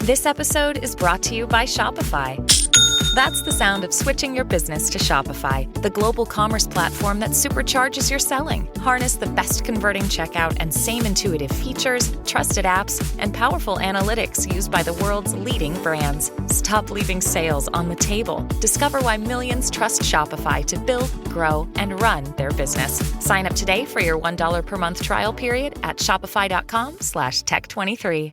This episode is brought to you by Shopify. That's the sound of switching your business to Shopify, the global commerce platform that supercharges your selling. Harness the best converting checkout and same intuitive features, trusted apps, and powerful analytics used by the world's leading brands. Stop leaving sales on the table. Discover why millions trust Shopify to build, grow, and run their business. Sign up today for your $1 per month trial period at shopify.com/tech23.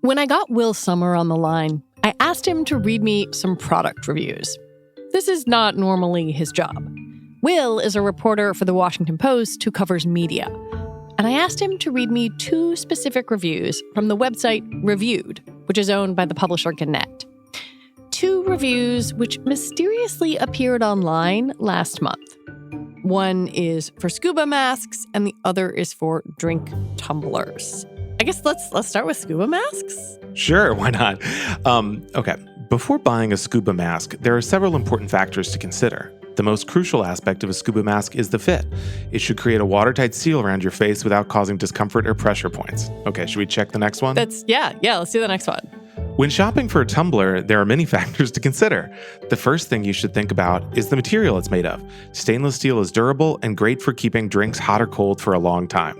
When I got Will Sommer on the line, I asked him to read me some product reviews. This is not normally his job. Will is a reporter for The Washington Post who covers media. And I asked him to read me 2 specific reviews from the website Reviewed, which is owned by the publisher Gannett. 2 reviews which mysteriously appeared online last month. One is for scuba masks and the other is for drink tumblers. I guess let's start with scuba masks. Sure, why not? Okay, before buying a scuba mask, there are several important factors to consider. The most crucial aspect of a scuba mask is the fit. It should create a watertight seal around your face without causing discomfort or pressure points. Okay, should we check the next one? Yeah, let's do the next one. When shopping for a tumbler, there are many factors to consider. The first thing you should think about is the material it's made of. Stainless steel is durable and great for keeping drinks hot or cold for a long time.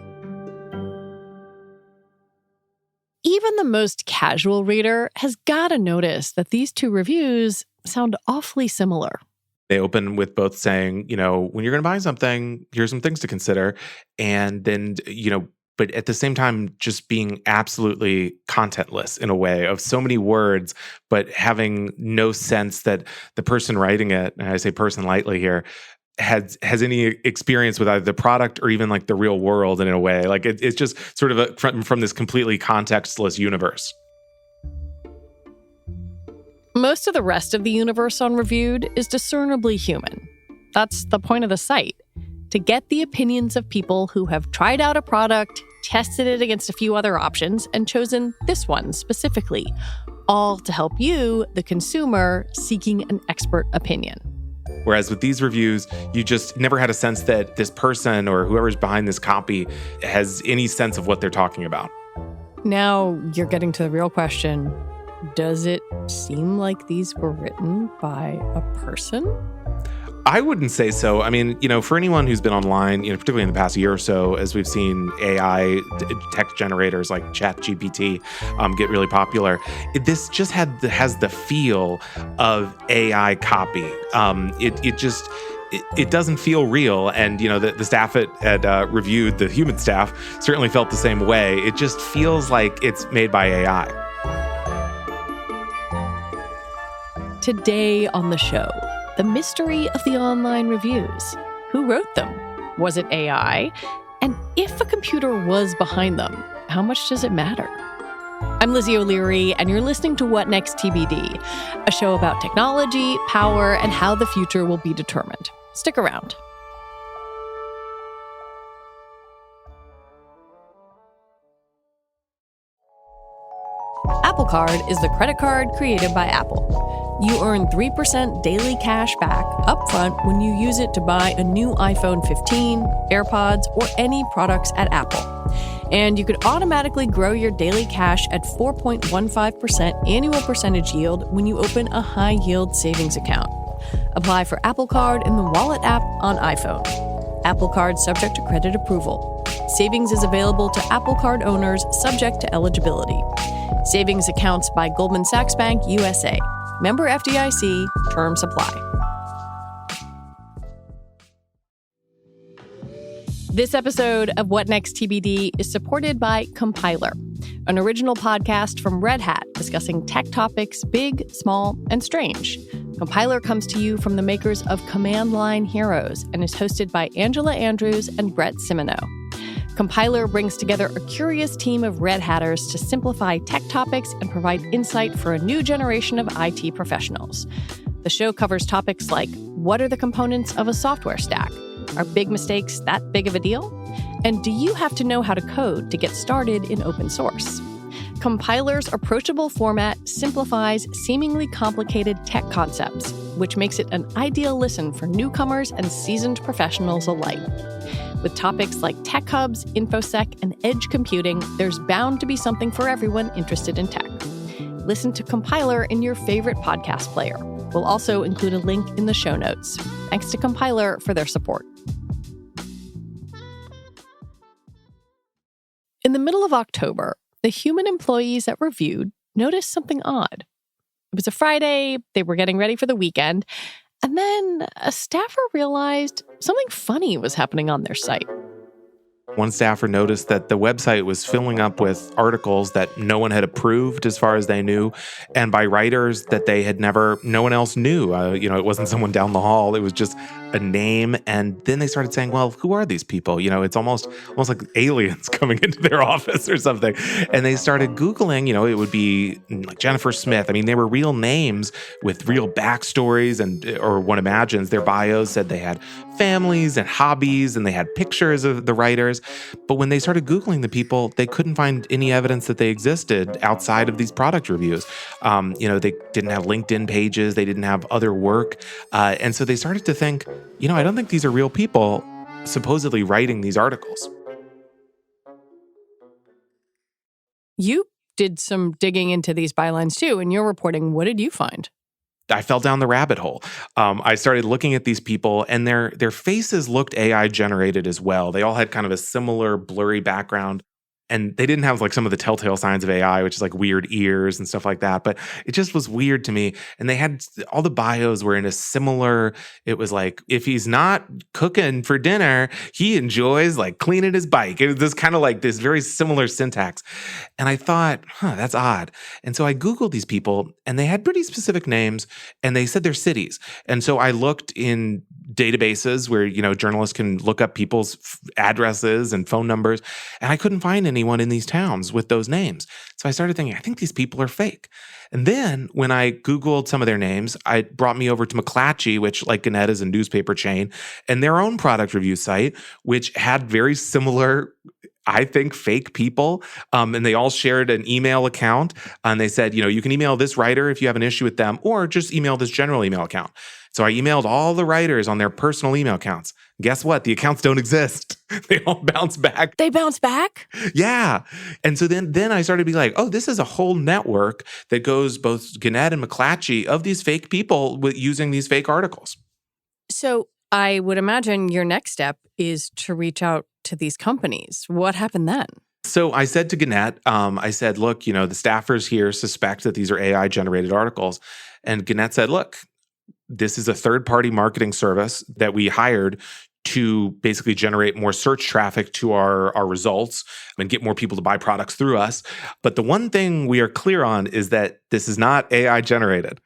Even the most casual reader has got to notice that these 2 reviews sound awfully similar. They open with both saying, when you're going to buy something, here's some things to consider. And then, but at the same time, just being absolutely contentless in a way of so many words, but having no sense that the person writing it, and I say person lightly here, has any experience with either the product or even like the real world in a way. Like it's just sort of from this completely contextless universe. Most of the rest of the universe on Reviewed is discernibly human. That's the point of the site, to get the opinions of people who have tried out a product, tested it against a few other options, and chosen this one specifically, all to help you, the consumer, seeking an expert opinion. Whereas with these reviews, you just never had a sense that this person or whoever's behind this copy has any sense of what they're talking about. Now you're getting to the real question. Does it seem like these were written by a person? I wouldn't say so. I mean, for anyone who's been online, particularly in the past year or so, as we've seen AI text generators like ChatGPT get really popular, this just has the feel of AI copy. It doesn't feel real, and the staff at Reviewed, the human staff, certainly felt the same way. It just feels like it's made by AI. Today on the show, the mystery of the online reviews. Who wrote them? Was it AI? And if a computer was behind them, how much does it matter? I'm Lizzie O'Leary, and you're listening to What Next TBD, a show about technology, power, and how the future will be determined. Stick around. Apple Card is the credit card created by Apple. You earn 3% daily cash back upfront when you use it to buy a new iPhone 15, AirPods, or any products at Apple. And you could automatically grow your daily cash at 4.15% annual percentage yield when you open a high-yield savings account. Apply for Apple Card in the Wallet app on iPhone. Apple Card subject to credit approval. Savings is available to Apple Card owners subject to eligibility. Savings accounts by Goldman Sachs Bank USA. Member FDIC. Terms apply. This episode of What Next TBD is supported by Compiler, an original podcast from Red Hat discussing tech topics big, small, and strange. Compiler comes to you from the makers of Command Line Heroes and is hosted by Angela Andrews and Brett Simoneau. Compiler brings together a curious team of Red Hatters to simplify tech topics and provide insight for a new generation of IT professionals. The show covers topics like, what are the components of a software stack? Are big mistakes that big of a deal? And do you have to know how to code to get started in open source? Compiler's approachable format simplifies seemingly complicated tech concepts, which makes it an ideal listen for newcomers and seasoned professionals alike. With topics like tech hubs, InfoSec, and edge computing, there's bound to be something for everyone interested in tech. Listen to Compiler in your favorite podcast player. We'll also include a link in the show notes. Thanks to Compiler for their support. In the middle of October, the human employees at Reviewed noticed something odd. It was a Friday, they were getting ready for the weekend, and then a staffer realized something funny was happening on their site. One staffer noticed that the website was filling up with articles that no one had approved as far as they knew, and by writers that no one else knew. It wasn't someone down the hall. It was just a name. And then they started saying, well, who are these people? It's almost like aliens coming into their office or something. And they started Googling, it would be like Jennifer Smith. I mean, they were real names with real backstories, or one imagines their bios said they had families and hobbies, and they had pictures of the writers. But when they started Googling the people, they couldn't find any evidence that they existed outside of these product reviews. They didn't have LinkedIn pages. They didn't have other work. And so they started to think, I don't think these are real people supposedly writing these articles. You did some digging into these bylines too, and you're reporting. What did you find? I fell down the rabbit hole. I started looking at these people, and their faces looked AI generated as well. They all had kind of a similar blurry background, and they didn't have like some of the telltale signs of AI, which is like weird ears and stuff like that. But it just was weird to me. And they had all the bios were in a similar. It was like, if he's not cooking for dinner, he enjoys like cleaning his bike. It was this kind of like this very similar syntax. And I thought, that's odd. And so I Googled these people, and they had pretty specific names, and they said they're cities. And so I looked in databases where, journalists can look up people's addresses and phone numbers, and I couldn't find anyone in these towns with those names. So I started thinking, I think these people are fake. And then when I Googled some of their names, it brought me over to McClatchy, which, like Gannett, is a newspaper chain, and their own product review site, which had very similar, I think, fake people. And they all shared an email account. And they said, you can email this writer if you have an issue with them, or just email this general email account. So I emailed all the writers on their personal email accounts. Guess what? The accounts don't exist. They all bounce back. They bounce back? Yeah. And so then I started to be like, oh, this is a whole network that goes both Gannett and McClatchy of these fake people using these fake articles. So I would imagine your next step is to reach out to these companies. What happened then? So I said to Gannett, I said, look, the staffers here suspect that these are AI-generated articles. And Gannett said, look, this is a third-party marketing service that we hired to basically generate more search traffic to our results and get more people to buy products through us. But the one thing we are clear on is that this is not AI-generated.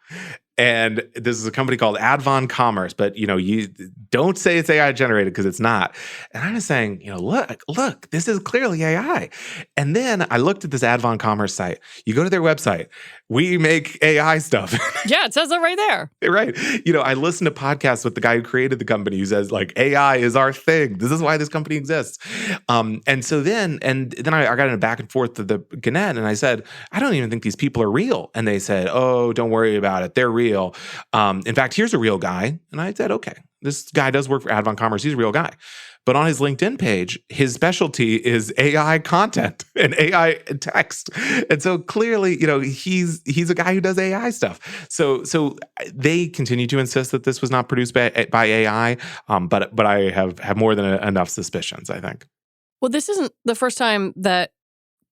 And this is a company called Advon Commerce, but you don't say it's AI generated because it's not. And I was saying, look, this is clearly AI. And then I looked at this Advon Commerce site. You go to their website. We make AI stuff. Yeah, it says that right there. Right. I listened to podcasts with the guy who created the company who says like AI is our thing. This is why this company exists. And so then I got in a back and forth to the Gannett, and I said, I don't even think these people are real. And they said, oh, don't worry about it. They're real. In fact, here's a real guy. And I said, okay, this guy does work for Advon Commerce. He's a real guy. But on his LinkedIn page, his specialty is AI content and AI text. And so clearly, he's a guy who does AI stuff. So they continue to insist that this was not produced by AI. But I have more than enough suspicions, I think. Well, this isn't the first time that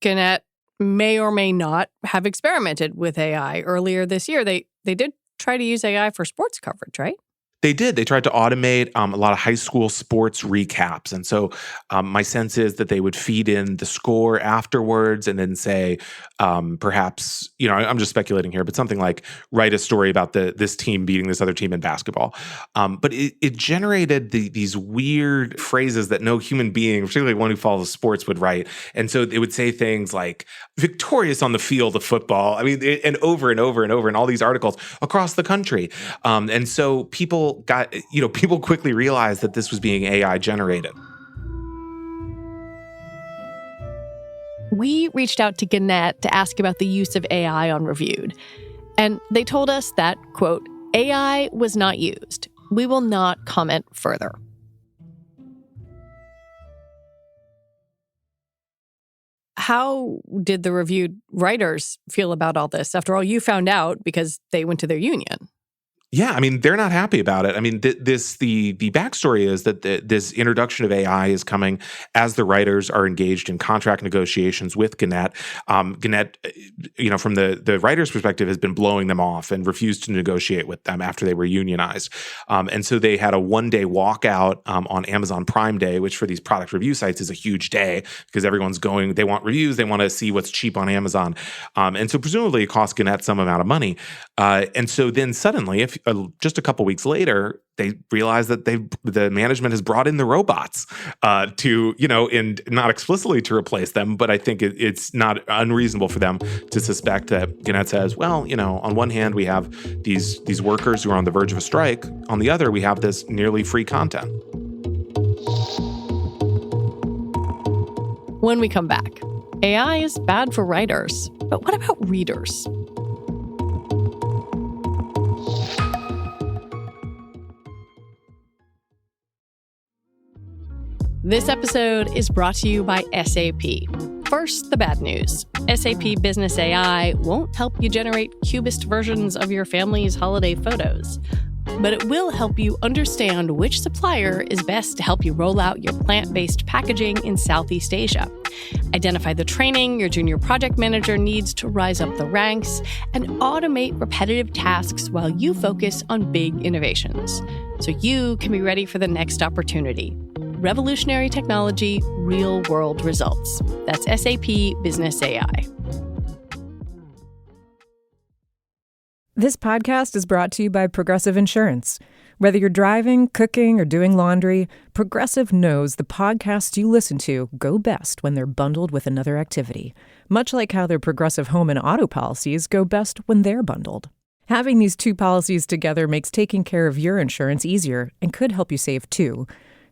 Gannett may or may not have experimented with AI. Earlier this year, they did try to use AI for sports coverage, right? They did. They tried to automate a lot of high school sports recaps. And so my sense is that they would feed in the score afterwards and then say, perhaps, I'm just speculating here, but something like write a story about this team beating this other team in basketball. But it generated these weird phrases that no human being, particularly one who follows sports, would write. And so it would say things like victorious on the field of football. I mean, and over and over and over in all these articles across the country. And so people quickly realized that this was being AI generated. We reached out to Gannett to ask about the use of AI on Reviewed. And they told us that, quote, AI was not used. We will not comment further. How did the Reviewed writers feel about all this? After all, you found out because they went to their union. Yeah, I mean, they're not happy about it. I mean, the backstory is that this introduction of AI is coming as the writers are engaged in contract negotiations with Gannett. Gannett, from the writers' perspective, has been blowing them off and refused to negotiate with them after they were unionized. And so they had a one-day walkout on Amazon Prime Day, which for these product review sites is a huge day because everyone's going, they want reviews, they want to see what's cheap on Amazon. And so presumably it cost Gannett some amount of money. And so then suddenly, just a couple weeks later, they realize that the management has brought in the robots and not explicitly to replace them, but I think it's not unreasonable for them to suspect that Gannett says, well, on one hand we have these workers who are on the verge of a strike, on the other we have this nearly free content. When we come back, AI is bad for writers, but what about readers? This episode is brought to you by SAP. First, the bad news. SAP Business AI won't help you generate cubist versions of your family's holiday photos, but it will help you understand which supplier is best to help you roll out your plant-based packaging in Southeast Asia. Identify the training your junior project manager needs to rise up the ranks, and automate repetitive tasks while you focus on big innovations, so you can be ready for the next opportunity. Revolutionary technology, real-world results. That's SAP Business AI. This podcast is brought to you by Progressive Insurance. Whether you're driving, cooking, or doing laundry, Progressive knows the podcasts you listen to go best when they're bundled with another activity, much like how their Progressive home and auto policies go best when they're bundled. Having these two policies together makes taking care of your insurance easier and could help you save too.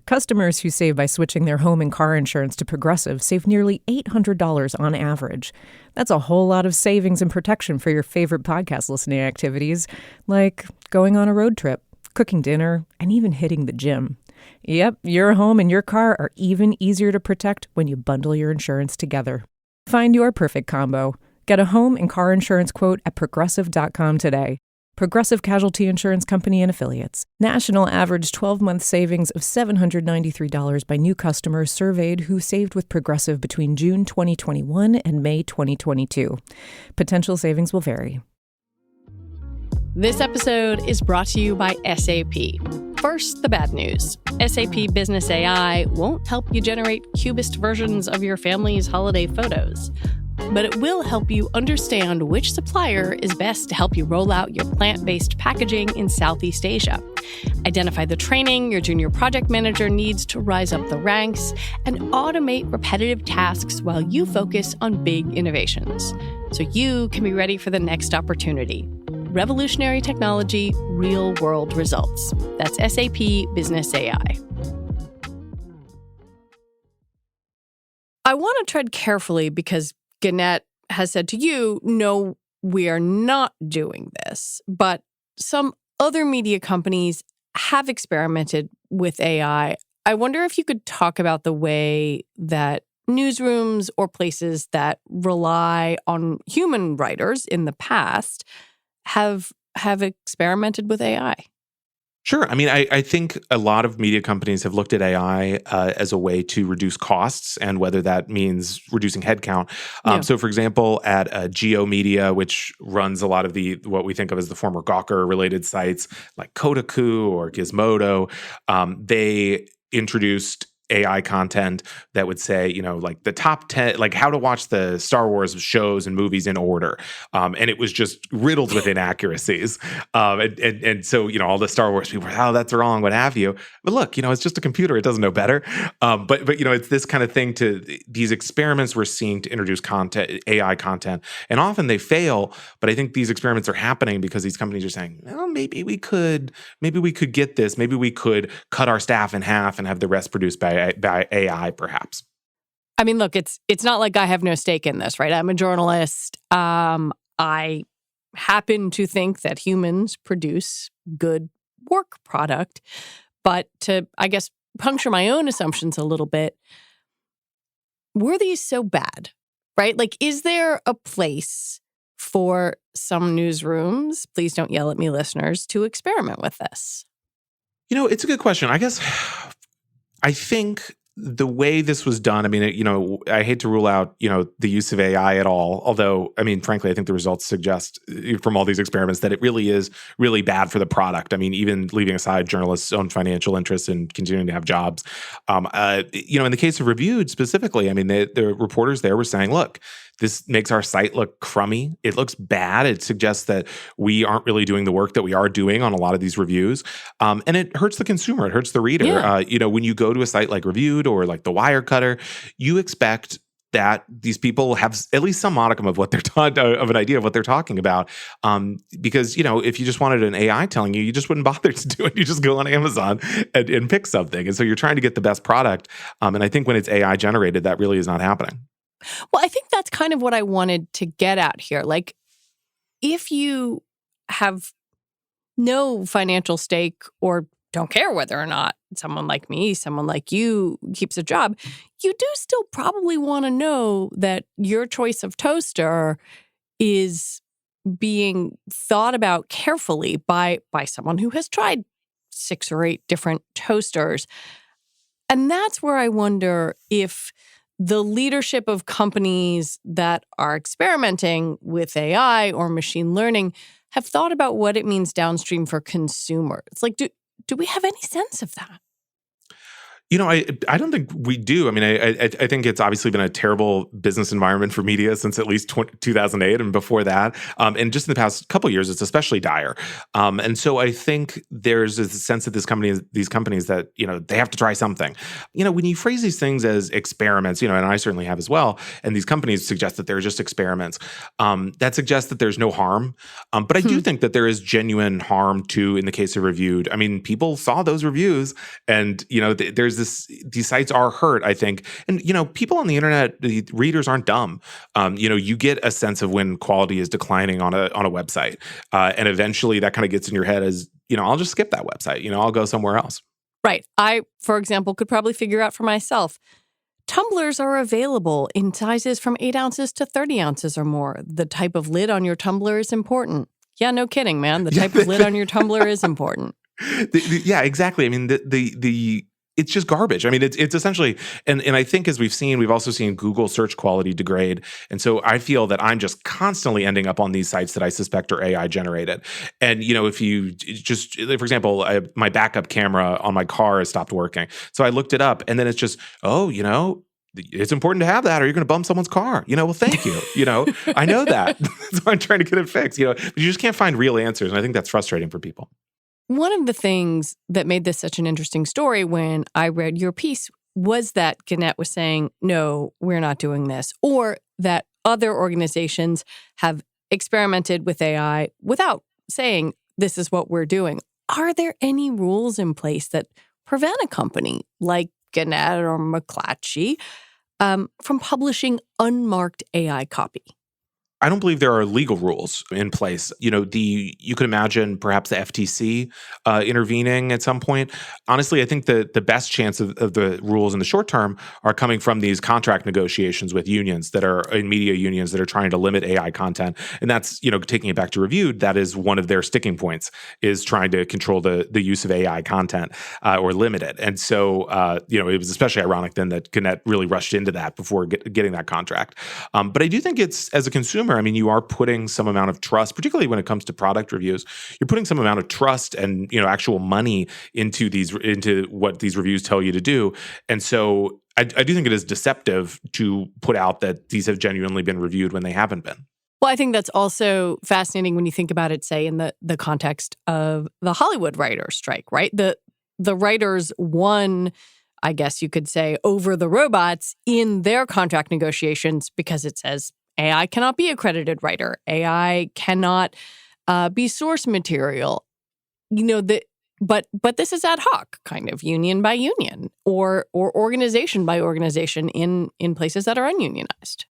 Customers who save by switching their home and car insurance to Progressive save nearly $800 on average. That's a whole lot of savings and protection for your favorite podcast listening activities, like going on a road trip, cooking dinner, and even hitting the gym. Yep, your home and your car are even easier to protect when you bundle your insurance together. Find your perfect combo. Get a home and car insurance quote at Progressive.com today. Progressive Casualty Insurance Company and Affiliates. National average 12-month savings of $793 by new customers surveyed who saved with Progressive between June 2021 and May 2022. Potential savings will vary. This episode is brought to you by SAP. First, the bad news. SAP Business AI won't help you generate cubist versions of your family's holiday photos, but it will help you understand which supplier is best to help you roll out your plant-based packaging in Southeast Asia. Identify the training your junior project manager needs to rise up the ranks, and automate repetitive tasks while you focus on big innovations, so you can be ready for the next opportunity. Revolutionary technology, real-world results. That's SAP Business AI. I want to tread carefully because Gannett has said to you, no, we are not doing this. But some other media companies have experimented with AI. I wonder if you could talk about the way that newsrooms or places that rely on human writers in the past have experimented with AI. Sure. I mean, I think a lot of media companies have looked at AI as a way to reduce costs, and whether that means reducing headcount. So, for example, at Geo Media, which runs a lot of what we think of as the former Gawker-related sites like Kotaku or Gizmodo, they introduced AI content that would say, like the top 10, like how to watch the Star Wars shows and movies in order. And it was just riddled with inaccuracies. And so, all the Star Wars people were, oh, that's wrong, what have you. But look, it's just a computer. It doesn't know better. But it's this kind of thing these experiments we're seeing to introduce content, AI content. And often they fail. But I think these experiments are happening because these companies are saying, well, maybe we could get this. Maybe we could cut our staff in half and have the rest produced by AI, perhaps. I mean, look, it's not like I have no stake in this, right? I'm a journalist. I happen to think that humans produce good work product. But to, I guess, puncture my own assumptions a little bit, were these so bad, right? Like, is there a place for some newsrooms, please don't yell at me, listeners, to experiment with this? It's a good question. I guess I think the way this was done, I mean, I hate to rule out, the use of AI at all. Although, I mean, frankly, I think the results suggest from all these experiments that it really is really bad for the product. I mean, even leaving aside journalists' own financial interests in continuing to have jobs. In the case of Reviewed specifically, I mean, the reporters there were saying, look, this makes our site look crummy. It looks bad. It suggests that we aren't really doing the work that we are doing on a lot of these reviews. And it hurts the consumer. It hurts the reader. Yeah. When you go to a site like Reviewed or like the Wirecutter, you expect that these people have at least some modicum of what they're of an idea of what they're talking about. Because, if you just wanted an AI telling you, you just wouldn't bother to do it. You just go on Amazon and pick something. And so you're trying to get the best product. And I think when it's AI generated, that really is not happening. Well, I think that's kind of what I wanted to get at here. Like, if you have no financial stake or don't care whether or not someone like me, someone like you keeps a job, you do still probably want to know that your choice of toaster is being thought about carefully by someone who has tried 6 or 8 different toasters. And that's where I wonder if the leadership of companies that are experimenting with AI or machine learning have thought about what it means downstream for consumers. Like, do we have any sense of that? I don't think we do. I mean, I think it's obviously been a terrible business environment for media since at least 2008 and before that. And just in the past couple of years, it's especially dire. And so I think there's a sense that these companies that, they have to try something. When you phrase these things as experiments, and I certainly have as well, and these companies suggest that they're just experiments, that suggests that there's no harm. But I do think that there is genuine harm too in the case of Reviewed. I mean, people saw those reviews and, there's these sites are hurt, I think. And, people on the internet, the readers aren't dumb. You get a sense of when quality is declining on a website. And eventually that kind of gets in your head as, I'll just skip that website. I'll go somewhere else. Right. I, for example, could probably figure out for myself. Tumblers are available in sizes from 8 ounces to 30 ounces or more. The type of lid on your tumbler is important. Yeah, no kidding, man. The type of lid on your tumbler is important. Yeah, exactly. I mean, it's just garbage. I mean, it's essentially, and I think as we've also seen Google search quality degrade. And so I feel that I'm just constantly ending up on these sites that I suspect are AI generated. And, if you just, for example, my backup camera on my car has stopped working. So I looked it up and then it's just, it's important to have that or you're going to bump someone's car. Well, thank you. I know that. So I'm trying to get it fixed, but you just can't find real answers. And I think that's frustrating for people. One of the things that made this such an interesting story when I read your piece was that Gannett was saying, no, we're not doing this, or that other organizations have experimented with AI without saying, this is what we're doing. Are there any rules in place that prevent a company like Gannett or McClatchy from publishing unmarked AI copy? I don't believe there are legal rules in place. You could imagine perhaps the FTC intervening at some point. Honestly, I think the best chance of the rules in the short term are coming from these contract negotiations with unions that are in media unions that are trying to limit AI content. And that's, taking it back to Reviewed, that is one of their sticking points is trying to control the use of AI content or limit it. And so, it was especially ironic then that Gannett really rushed into that before getting that contract. But I do think it's, as a consumer, I mean, you are putting some amount of trust, particularly when it comes to product reviews. You're putting some amount of trust and actual money into what these reviews tell you to do. And so I do think it is deceptive to put out that these have genuinely been reviewed when they haven't been. Well, I think that's also fascinating when you think about it, say, in the context of the Hollywood writers' strike, right? The writers won, I guess you could say, over the robots in their contract negotiations because it says AI cannot be a credited writer. AI cannot be source material. The But this is ad hoc, kind of union by union or organization by organization in places that are ununionized.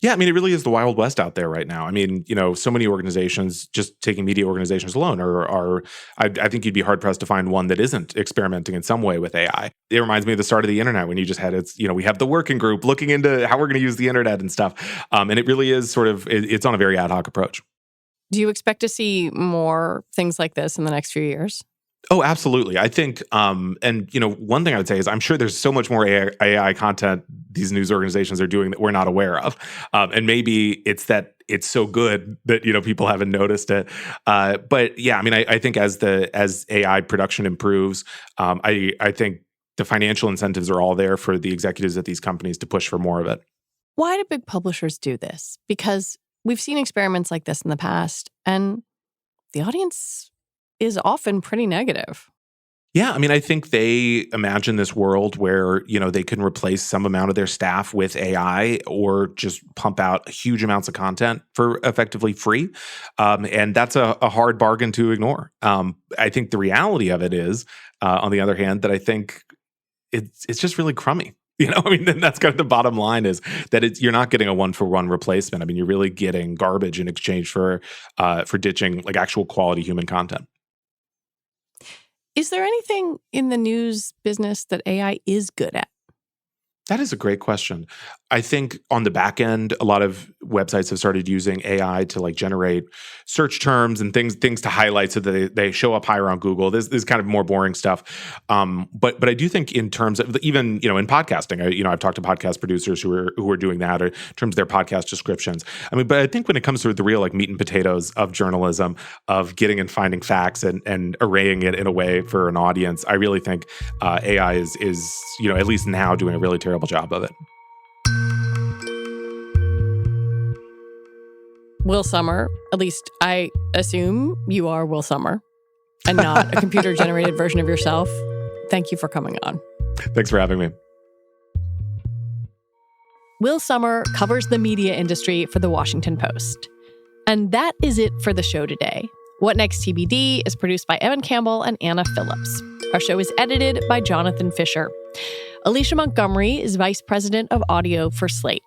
Yeah, I mean, it really is the Wild West out there right now. I mean, so many organizations, just taking media organizations alone, I think you'd be hard-pressed to find one that isn't experimenting in some way with AI. It reminds me of the start of the internet when you just had we have the working group looking into how we're going to use the internet and stuff. And it really is it's on a very ad hoc approach. Do you expect to see more things like this in the next few years? Oh, absolutely. I think, one thing I would say is I'm sure there's so much more AI content these news organizations are doing that we're not aware of. And maybe it's that it's so good that, people haven't noticed it. But yeah, I mean, I think as AI production improves, I think the financial incentives are all there for the executives at these companies to push for more of it. Why do big publishers do this? Because we've seen experiments like this in the past, and the audience is often pretty negative. Yeah, I mean, I think they imagine this world where, they can replace some amount of their staff with AI or just pump out huge amounts of content for effectively free. And that's a hard bargain to ignore. I think the reality of it is, on the other hand, that I think it's just really crummy. Then that's kind of the bottom line is that you're not getting a one-for-one replacement. I mean, you're really getting garbage in exchange for ditching like actual quality human content. Is there anything in the news business that AI is good at? That is a great question. I think on the back end, a lot of websites have started using AI to generate search terms and things to highlight so that they show up higher on Google. This is kind of more boring stuff. But I do think in terms of even, in podcasting, I've talked to podcast producers who are doing that or in terms of their podcast descriptions. I mean, but I think when it comes to the real meat and potatoes of journalism, of getting and finding facts and arraying it in a way for an audience, I really think AI is at least now doing a really terrible job of it. Will Sommer, at least I assume you are Will Sommer and not a computer-generated version of yourself. Thank you for coming on. Thanks for having me. Will Sommer covers the media industry for The Washington Post. And that is it for the show today. What Next TBD is produced by Evan Campbell and Anna Phillips. Our show is edited by Jonathan Fisher. Alicia Montgomery is Vice President of Audio for Slate.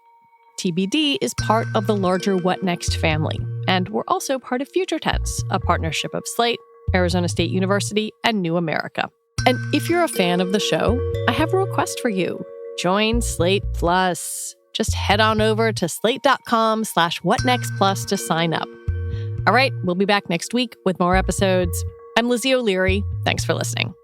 TBD is part of the larger What Next family, and we're also part of Future Tense, a partnership of Slate, Arizona State University, and New America. And if you're a fan of the show, I have a request for you. Join Slate Plus. Just head on over to slate.com/whatnextplus to sign up. All right, we'll be back next week with more episodes. I'm Lizzie O'Leary. Thanks for listening.